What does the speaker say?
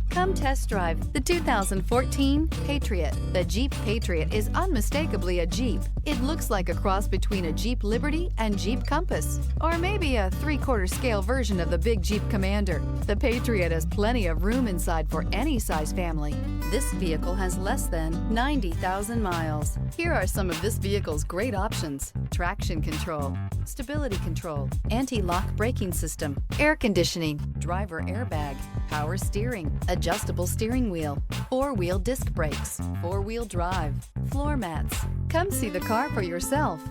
Come test drive the 2014 Patriot. The Jeep Patriot is unmistakably a Jeep. It looks like a cross between a Jeep Liberty and Jeep Compass, or maybe a 3/4 scale version of the big Jeep Commander. The Patriot has plenty of room inside for any size family. This vehicle has less than 90,000 miles. Here are some of this vehicle's great options: traction control, stability control, anti-lock braking system, air conditioning, driver airbag, power steering, adjustable steering wheel, 4-wheel disc brakes, 4-wheel drive, floor mats. Come see the car for yourself.